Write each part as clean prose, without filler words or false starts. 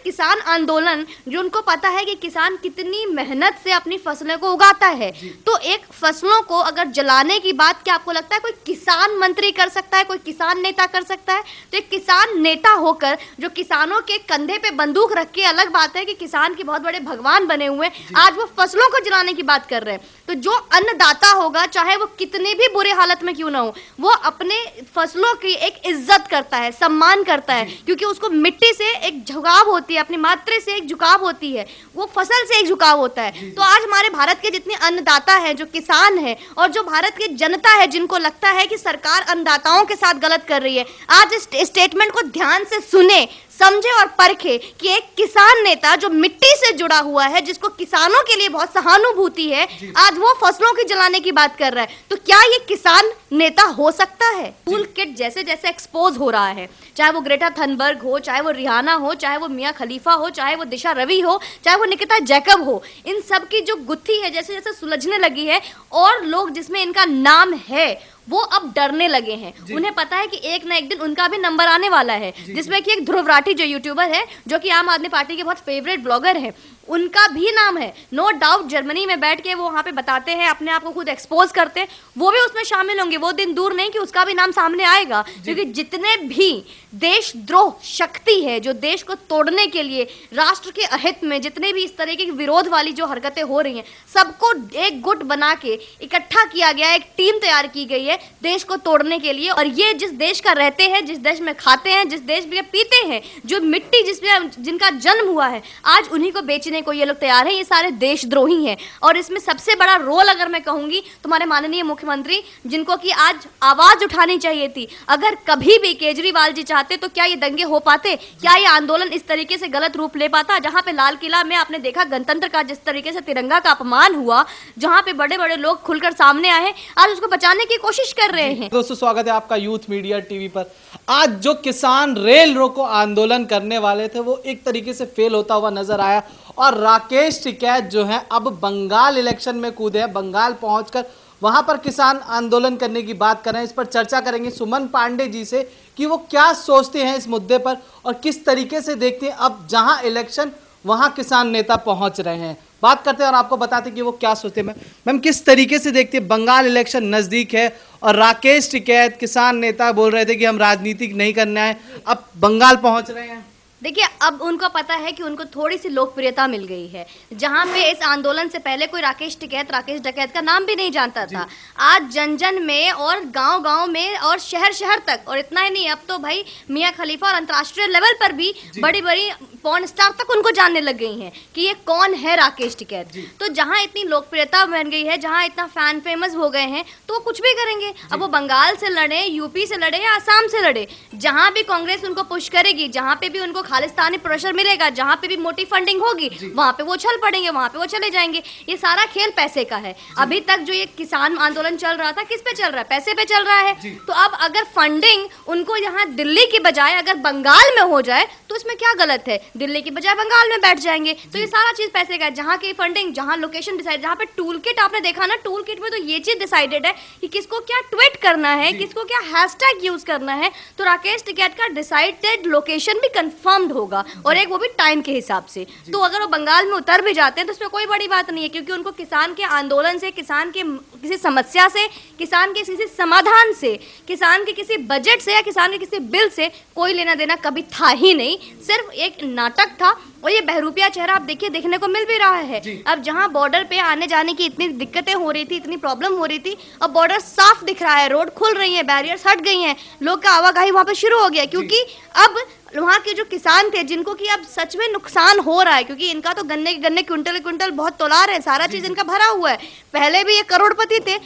किसान आंदोलन, जो उनको पता है कि किसान कितनी मेहनत से अपनी फसलों को उगाता है, तो एक फसलों को अगर जलाने की बात क्या आपको लगता है कोई किसान मंत्री कर सकता है, कोई किसान नेता कर सकता है? तो एक किसान नेता होकर जो किसानों के कंधे पे बंदूक रख के, अलग बात है कि किसान के बहुत बड़े भगवान बने हुए, आज वो फसलों को जलाने की बात कर रहे हैं। तो जो अन्नदाता होगा, चाहे वो कितने भी बुरे हालत में क्यों ना हो, वो अपने फसलों की एक इज्जत करता है, सम्मान करता है, क्योंकि उसको मिट्टी से एक झुकाव होती है, अपनी मातृ से एक झुकाव होती है, वो फसल से एक झुकाव होता है। तो आज हमारे भारत के जितने अन्नदाता हैं, जो किसान हैं, और जो भारत की जनता है जिनको लगता है कि सरकार अन्नदाताओं के साथ गलत कर रही है, आज इस स्टेटमेंट को ध्यान से सुने, समझे और परखे कि एक किसान नेता जो मिट्टी से जुड़ा हुआ है, जिसको किसानों के लिए बहुत सहानुभूति है, आज वो फसलों की जलाने की बात कर रहा है। तो क्या ये किसान नेता हो सकता है? टूल किट जैसे जैसे एक्सपोज हो रहा है, चाहे वो ग्रेटा थनबर्ग हो, चाहे वो रिहाना हो, चाहे वो मियां खलीफा हो, चाहे वो दिशा रवि हो, चाहे वो निकिता जैकब हो, इन सब की जो गुत्थी है जैसे जैसे सुलझने लगी है, और लोग जिसमें इनका नाम है वो अब डरने लगे हैं। उन्हें पता है कि एक ना एक दिन उनका भी नंबर आने वाला है, जिसमें कि एक ध्रुव राठी जो यूट्यूबर है, जो कि आम आदमी पार्टी के बहुत फेवरेट ब्लॉगर है, उनका भी नाम है। नो डाउट जर्मनी में बैठ के वो वहाँ पे बताते हैं, अपने आप को खुद एक्सपोज करते हैं, वो भी उसमें शामिल होंगे। वो दिन दूर नहीं कि उसका भी नाम सामने आएगा, क्योंकि जितने भी देशद्रोह शक्ति है जो देश को तोड़ने के लिए, राष्ट्र के अहित में जितने भी इस तरह की विरोध वाली जो हरकतें हो रही हैं, सबको एक गुट बना के इकट्ठा किया गया, एक टीम तैयार की गई है देश को तोड़ने के लिए। और ये जिस देश का रहते हैं, जिस देश में खाते हैं, जिस देश में पीते हैं, जो मिट्टी जिसमें जिनका जन्म हुआ है, आज उन्हीं को बेचने को ये लोग तैयार हैं। ये सारे देशद्रोही हैं। और इसमें सबसे बड़ा रोल अगर मैं कहूंगी तो हमारे माननीय मुख्यमंत्री, जिनको कि आज आवाज उठानी चाहिए थी। अगर कभी भी केजरीवाल जी चाहते तो क्या ये दंगे हो पाते? क्या ये आंदोलन इस तरीके से गलत रूप ले पाता? जहां पे लाल किला में आपने देखा गणतंत्र का जिस तरीके से तिरंगा का अपमान हुआ, जहां पे बड़े बड़े लोग खुलकर सामने आए, आज उसको बचाने की कोशिश कर रहे हैं। दोस्तों, स्वागत है आपका यूथ मीडिया टीवी पर। आज जो किसान रेल रोको आंदोलन करने वाले थे, वो एक तरीके से फेल होता हुआ नजर आया, और राकेश टिकैत जो है अब बंगाल इलेक्शन में कूदे हैं। बंगाल पहुंचकर वहां पर किसान आंदोलन करने की बात कर रहे हैं। इस पर चर्चा करेंगे सुमन पांडे जी से कि वो क्या सोचते हैं इस मुद्दे पर, और किस तरीके से देखते हैं अब जहां इलेक्शन वहां किसान नेता पहुंच रहे हैं। बात करते हैं और आपको बताते हैं कि वो क्या सोचते हैं। मैम, किस तरीके से देखते हैं? बंगाल इलेक्शन नज़दीक है और राकेश टिकैत किसान नेता बोल रहे थे कि हम राजनीति नहीं करना है, अब बंगाल पहुंच रहे हैं। देखिए, अब उनको पता है कि उनको थोड़ी सी लोकप्रियता मिल गई है। जहां पे इस आंदोलन से पहले कोई राकेश डकैत का नाम भी नहीं जानता था, आज जन जन में और गांव गांव में और शहर शहर तक, और इतना ही नहीं, अब तो भाई मियां खलीफा और अंतर्राष्ट्रीय लेवल पर भी बड़ी बड़ी पॉर्न स्टार तक उनको जानने लग गई हैं कि ये कौन है राकेश टिकैत। तो जहां इतनी लोकप्रियता बन गई है, जहां इतना फैन फेमस हो गए हैं, तो वो कुछ भी करेंगे। अब वो बंगाल से लड़े, यूपी से लड़े या आसाम से लड़े, जहां भी कांग्रेस उनको पुश करेगी, जहां पे भी उनको खालिस्तानी प्रेशर मिलेगा, जहां पे भी मोटी फंडिंग होगी, वहां पे वो छल पड़ेंगे, वहां पे वो चले जाएंगे। ये सारा खेल पैसे का है। अभी तक जो ये किसान आंदोलन चल रहा था, किस पे चल रहा है? पैसे पे चल रहा है। तो अब अगर फंडिंग उनको यहाँ दिल्ली की बजाय अगर बंगाल में हो जाए, तो इसमें क्या गलत है? दिल्ली की बजाय बंगाल में बैठ जाएंगे। तो ये सारा चीज पैसे का है। जहाँ की फंडिंग, जहाँ लोकेशन डिसाइड, जहाँ पे टूल किट आपने देखा ना, टूल किट में तो ये चीज डिसाइडेड है कि किसको क्या ट्वीट करना है, किसको क्या हैशटैग यूज करना है। तो राकेश टिकैत का डिसाइडेड लोकेशन भी कंफर्म्ड होगा, और एक वो भी टाइम के हिसाब से। तो अगर वो बंगाल में उतर भी जाते हैं तो उसमें कोई बड़ी बात नहीं है, क्योंकि उनको किसान के आंदोलन से, किसान के किसी समस्या से, किसान के किसी समाधान से, किसान के किसी बजट से या किसान के किसी बिल से कोई लेना देना कभी था ही नहीं। सिर्फ एक नाटक था, और ये बहरूपिया चेहरा आप देखिए, देखने को मिल भी रहा है। अब जहां बॉर्डर पे आने जाने की इतनी दिक्कतें हो रही थी, इतनी प्रॉब्लम हो रही थी, अब बॉर्डर साफ दिख रहा है, रोड खुल रही है, बैरियर्स हट गई हैं, लोग का आवाजाही वहां पे शुरू हो गया। क्योंकि अब वहाँ के जो किसान थे, जिनको कि अब सच में नुकसान हो रहा है, क्योंकि इनका तो गन्ने क्विंटल क्विंटल बहुत तोला रहे हैं, सारा चीज इनका भरा हुआ है। पहले भी ये करोड़पति थे,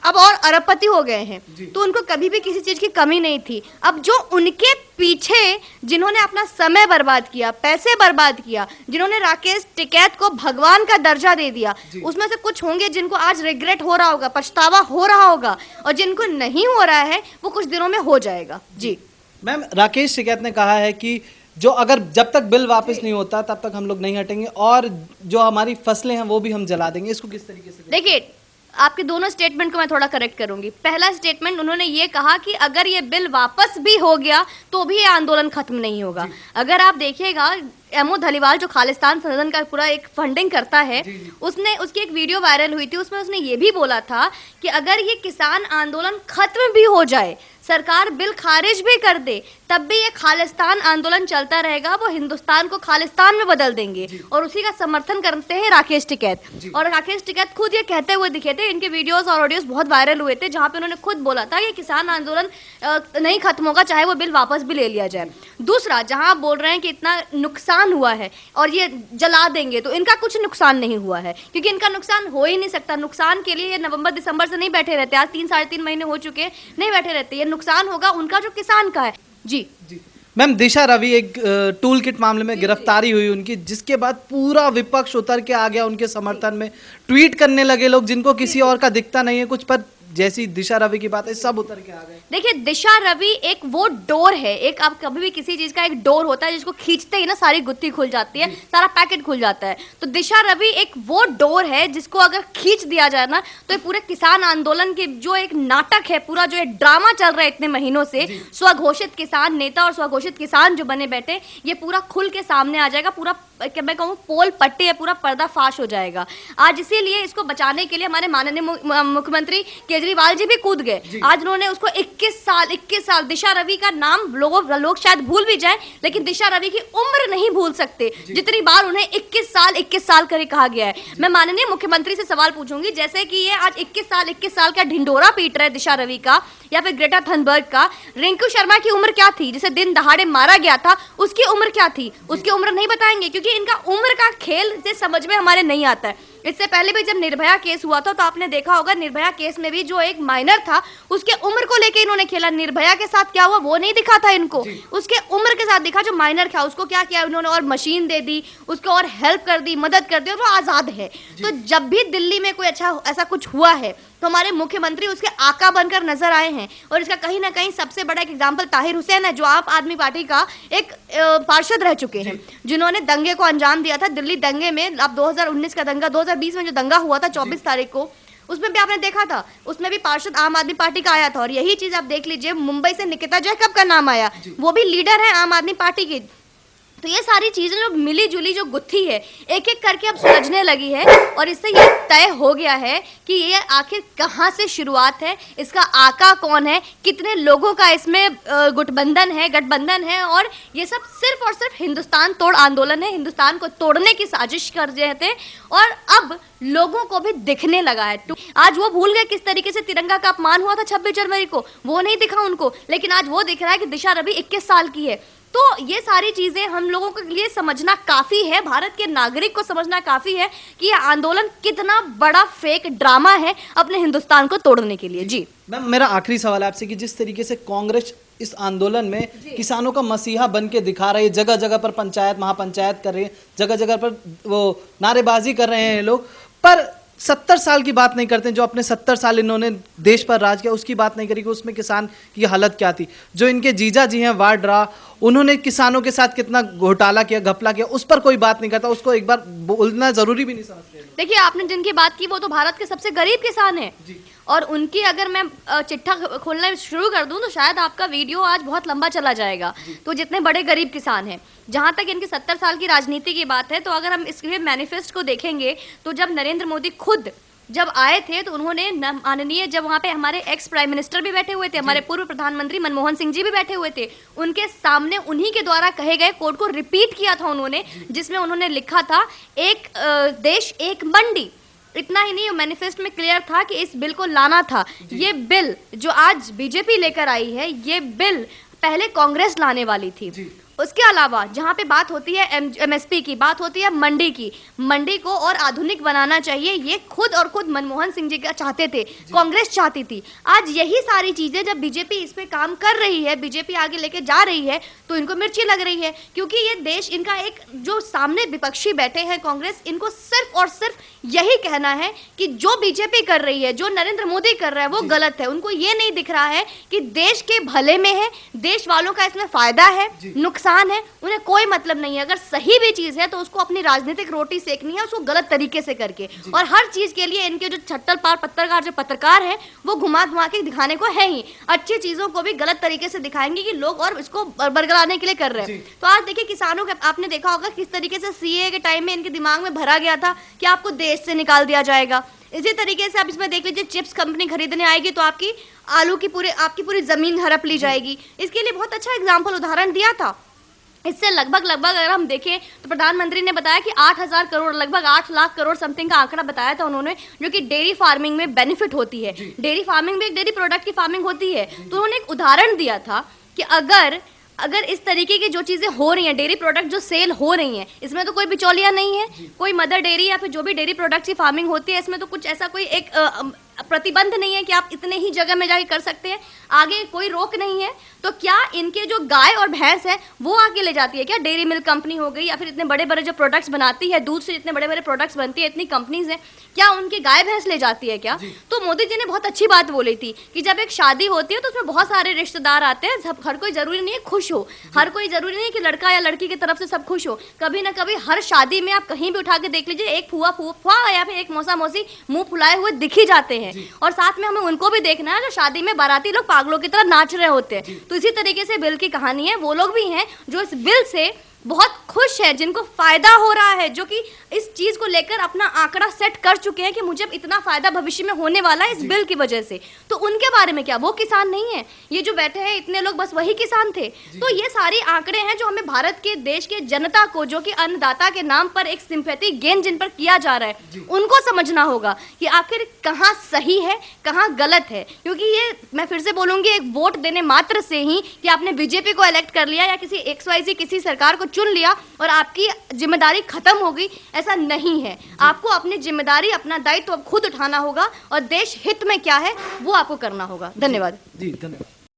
अब और अरबपति हो गए हैं। तो उनको कभी भी किसी चीज की कमी नहीं थी। अब जो उनके पीछे जिन्होंने अपना समय बर्बाद किया, पैसे बर्बाद किया, जिन्होंने राकेश टिकैत को भगवान का दर्जा दे दिया, उसमें से कुछ होंगे जिनको आज रिग्रेट हो रहा होगा, पछतावा हो रहा होगा, और जिनको नहीं हो रहा है वो कुछ दिनों में हो जाएगा। जी मैम, राकेश टिकैत ने कहा है कि जो अगर जब तक बिल वापस नहीं होता तब तक हम लोग नहीं हटेंगे, और जो हमारी फसलें हैं वो भी हम जला देंगे। इसको किस तरीके से? देखिए, आपके दोनों स्टेटमेंट को मैं थोड़ा करेक्ट करूंगी। पहला स्टेटमेंट उन्होंने ये कहा कि अगर ये बिल वापस भी हो गया तो भी ये आंदोलन खत्म नहीं होगा। अगर आप देखिएगा, एमओ धलीवाल जो खालिस्तान संशोधन का पूरा एक फंडिंग करता है, उसने उसकी एक वीडियो वायरल हुई थी, उसमें उसने ये भी बोला था कि अगर ये किसान आंदोलन खत्म भी हो जाए, सरकार बिल खारिज भी कर दे, तब भी ये खालिस्तान आंदोलन चलता रहेगा, वो हिंदुस्तान को खालिस्तान में बदल देंगे। और उसी का समर्थन करते हैं राकेश टिकैत। और राकेश टिकैत खुद ये कहते हुए दिखे थे, इनके वीडियोस और ऑडियोस बहुत वायरल हुए थे, जहां पे उन्होंने खुद बोला था कि किसान आंदोलन नहीं खत्म होगा, चाहे वो बिल वापस भी ले लिया जाए। दूसरा, जहां आप बोल रहे हैं कि इतना नुकसान हुआ है और ये जला देंगे, तो इनका कुछ नुकसान नहीं हुआ है, क्योंकि इनका नुकसान हो ही नहीं सकता। नुकसान के लिए ये नवंबर दिसंबर से नहीं बैठे रहते, आज 3-3.5 महीने हो चुके, नहीं बैठे रहते। ये नुकसान होगा उनका जो किसान का है। जी मैम, दिशा रवि एक टूल किट मामले में गिरफ्तारी हुई उनकी, जिसके बाद पूरा विपक्ष उतर के आ गया उनके समर्थन में, ट्वीट करने लगे लोग जिनको किसी और का दिखता नहीं है कुछ, पर जैसी दिशा रवि की बात है सब उतर के आ गए। देखिए, दिशा रवि एक वो डोर है, एक आप कभी भी किसी चीज का एक डोर होता है जिसको खींचते ही ना सारी गुत्थी खुल जाती है, सारा पैकेट खुल जाता है। तो दिशा रवि एक वो डोर है जिसको अगर खींच दिया जाए ना, तो ये पूरे किसान आंदोलन के जो एक नाटक है, पूरा जो एक ड्रामा चल रहा है इतने महीनों से, स्वघोषित किसान नेता और स्वघोषित किसान जो बने बैठे, ये पूरा खुल के सामने आ जाएगा। पूरा मैं कहूँ पोल पट्टी है, पूरा पर्दाफाश हो जाएगा आज। इसीलिए इसको बचाने के लिए हमारे माननीय मुख्यमंत्री केजरीवाल जी भी कूद गए। आज उन्होंने उसको 21 साल दिशा रवि का नाम लोग शायद भूल भी जाए, लेकिन दिशा रवि की उम्र नहीं भूल सकते, जितनी बार उन्हें 21 साल करे कहा गया है। मैं माननीय मुख्यमंत्री से सवाल पूछूंगी, जैसे कि ये आज 21 साल का ढिंडोरा पीट रहे दिशा रवि का या फिर ग्रेटा थनबर्ग का, रिंकू शर्मा की उम्र क्या थी जिसे दिन दहाड़े मारा गया था, उसकी उम्र क्या थी? उसकी उम्र नहीं बताएंगे, क्योंकि इनका उम्र का खेल से समझ में हमारे नहीं आता है। इससे पहले भी जब निर्भया केस हुआ था, तो आपने देखा होगा निर्भया केस में भी जो एक माइनर था, उसके उम्र को लेके इन्होंने खेला। निर्भया के साथ क्या हुआ वो नहीं दिखा था इनको, उसके उम्र के साथ दिखा। जो माइनर था उसको क्या किया इन्होंने, और मशीन दे दी, उसको और हेल्प कर दी, मदद कर दी, और वो आजाद है। तो जब भी दिल्ली में कोई अच्छा ऐसा कुछ हुआ है, तो हमारे मुख्यमंत्री उसके आका बनकर नजर आए हैं। और इसका कहीं ना कहीं सबसे बड़ा एक एग्जाम्पल ताहिर हुसैन है, जो आप आदमी पार्टी का एक पार्षद रह चुके हैं, जिन्होंने दंगे को अंजाम दिया था। दिल्ली दंगे में अब 2019 का दंगा, 2020 में जो दंगा हुआ था 24 तारीख को, उसमें भी आपने देखा था, उसमें भी पार्षद आम आदमी पार्टी का आया था। और यही चीज आप देख लीजिए, मुंबई से निकिता जैकब का नाम आया, वो भी लीडर है आम आदमी पार्टी की। तो ये सारी चीजें जो मिली जुली जो गुत्थी है, एक एक करके अब सुलझने लगी है, और इससे ये तय हो गया है कि ये आखिर कहाँ से शुरुआत है, इसका आका कौन है, कितने लोगों का इसमें गठबंधन है, और ये सब सिर्फ और सिर्फ हिंदुस्तान तोड़ आंदोलन है। हिंदुस्तान को तोड़ने की साजिश कर रहे थे, और अब लोगों को भी दिखने लगा है। आज वो भूल गए किस तरीके से तिरंगा का अपमान हुआ था 26 जनवरी को, वो नहीं दिखा उनको, लेकिन आज वो दिख रहा है कि दिशा रवि 21 साल की है। तो ये सारी चीजें हम लोगों के लिए समझना काफी है, भारत के नागरिक को समझना काफी है कि ये आंदोलन कितना बड़ा फेक ड्रामा है अपने हिंदुस्तान को तोड़ने के लिए। जी मैम, मेरा आखिरी सवाल है आपसे कि जिस तरीके से कांग्रेस इस आंदोलन में किसानों का मसीहा बन के दिखा रही है, जगह जगह पर पंचायत महापंचायत कर रही है, जगह जगह पर वो नारेबाजी कर रहे हैं लोग, पर 70 साल की बात नहीं करते, जो अपने 70 साल इन्होंने देश पर राज किया उसकी बात नहीं करी कि उसमें किसान की हालत क्या थी। जो इनके जीजा जी हैं वाड्रा, उन्होंने किसानों के साथ कितना घोटाला किया, घपला किया, उस पर कोई बात नहीं करता, उसको एक बार बोलना जरूरी भी नहीं समझते। देखिए, आपने जिनकी बात की वो तो भारत के सबसे गरीब किसान हैं, और उनकी अगर मैं चिट्ठा खोलना शुरू कर दूं तो शायद आपका वीडियो आज बहुत लंबा चला जाएगा। तो जितने बड़े गरीब किसान हैं, जहां तक इनकी 70 साल की राजनीति की बात है, तो अगर हम इसके मैनिफेस्ट को देखेंगे, तो जब नरेंद्र मोदी खुद जब आए थे, तो उन्होंने माननीय, जब वहाँ पे हमारे एक्स प्राइम मिनिस्टर भी बैठे हुए थे, हमारे पूर्व प्रधानमंत्री मनमोहन सिंह जी भी बैठे हुए थे, उनके सामने उन्हीं के द्वारा कहे गए कोड को रिपीट किया था उन्होंने, जिसमें उन्होंने लिखा था एक देश एक मंडी। इतना ही नहीं, मैनिफेस्ट में क्लियर था कि इस बिल को लाना था। ये बिल जो आज बीजेपी लेकर आई है, ये बिल पहले कांग्रेस लाने वाली थी। उसके अलावा जहाँ पे बात होती है एमएसपी की, बात होती है मंडी की, मंडी को और आधुनिक बनाना चाहिए, ये खुद मनमोहन सिंह जी का चाहते थे, कांग्रेस चाहती थी। आज यही सारी चीजें जब बीजेपी इस पे काम कर रही है, बीजेपी आगे लेके जा रही है, तो इनको मिर्ची लग रही है, क्योंकि ये देश इनका एक जो सामने विपक्षी बैठे हैं कांग्रेस, इनको सिर्फ और सिर्फ यही कहना है कि जो बीजेपी कर रही है, जो नरेंद्र मोदी कर रहा है, वो गलत है। उनको ये नहीं दिख रहा है कि देश के भले में है, देश वालों का इसमें फायदा है, नुकसान किसान है उन्हें कोई मतलब नहीं है, अगर सही भी चीज है तो उसको अपनी राजनीतिक रोटी सेकनी है, उसको गलत तरीके से करके, और हर चीज के लिए इनके जो छट्टल पार पत्रकार है वो घुमा घुमा के दिखाने को है ही, अच्छी चीजों को भी गलत तरीके से दिखाएंगे कि लोग और इसको बरगलाने के लिए कर रहे हैं। तो आज देखिए किसानों के, आपने देखा होगा किस तरीके से सीए के टाइम में इनके दिमाग में भरा गया था कि आपको देश से निकाल दिया जाएगा। इसी तरीके से आप इसमें देख लीजिए, चिप्स कंपनी खरीदने आएगी तो आपकी आलू की आपकी पूरी जमीन हड़प ली जाएगी। इसके लिए बहुत अच्छा एग्जाम्पल उदाहरण दिया था। इससे लगभग अगर हम देखें तो प्रधानमंत्री ने बताया कि 8,000 करोड़, लगभग 8 लाख करोड़ समथिंग का आंकड़ा बताया था उन्होंने, जो कि डेयरी फार्मिंग में बेनिफिट होती है। डेयरी फार्मिंग भी एक डेयरी प्रोडक्ट की फार्मिंग होती है। तो उन्होंने एक उदाहरण दिया था कि अगर इस तरीके की जो चीज़ें हो रही हैं, डेयरी प्रोडक्ट जो सेल हो रही हैं, इसमें तो कोई बिचौलिया नहीं है, कोई मदर डेयरी या फिर जो भी डेयरी प्रोडक्ट्स की फार्मिंग होती है, इसमें तो कुछ ऐसा कोई एक प्रतिबंध नहीं है कि आप इतने ही जगह में जाके कर सकते हैं, आगे कोई रोक नहीं है। तो क्या इनके जो गाय और भैंस है वो आगे ले जाती है क्या? डेयरी मिल्क कंपनी हो गई या फिर इतने बड़े बड़े जो प्रोडक्ट्स बनाती है, दूध से इतने बड़े बड़े प्रोडक्ट्स बनती है, इतनी कंपनीज हैं, क्या उनकी गाय भैंस ले जाती है क्या? तो मोदी जी ने बहुत अच्छी बात बोली थी कि जब एक शादी होती है तो उसमें बहुत सारे रिश्तेदार आते हैं, हर कोई जरूरी नहीं है खुश हो, हर कोई जरूरी नहीं है कि लड़का या लड़की की तरफ से सब खुश हो। कभी ना कभी हर शादी में आप कहीं भी उठा के देख लीजिए, एक फूफा या फिर एक मौसा मौसी मुंह फुलाए हुए दिख ही जाते हैं, और साथ में हमें उनको भी देखना है जो शादी में बाराती लोग पागलों की तरह नाच रहे होते हैं। तो इसी तरीके से बिल की कहानी है, वो लोग भी हैं जो इस बिल से बहुत खुश है, जिनको फायदा हो रहा है, जो कि इस चीज को लेकर अपना आंकड़ा सेट कर चुके हैं कि मुझे इतना फायदा भविष्य में होने वाला है इस बिल की वजह से। तो उनके बारे में क्या, वो किसान नहीं है? ये जो बैठे हैं इतने लोग बस वही किसान थे? तो ये सारी आंकड़े हैं जो हमें भारत के देश के जनता को, जो कि अन्नदाता के नाम पर एक सिंपैथी गेन जिन पर किया जा रहा है, उनको समझना होगा कि आखिर कहाँ सही है कहाँ गलत है। क्योंकि ये मैं फिर से बोलूंगी, एक वोट देने मात्र से ही कि आपने बीजेपी को इलेक्ट कर लिया या किसी XYZ किसी सरकार को चुन लिया और आपकी जिम्मेदारी खत्म हो गई, ऐसा नहीं है। आपको अपनी जिम्मेदारी, अपना दायित्व खुद उठाना होगा और देश हित में क्या है वो आपको करना होगा। धन्यवाद। जी धन्यवाद।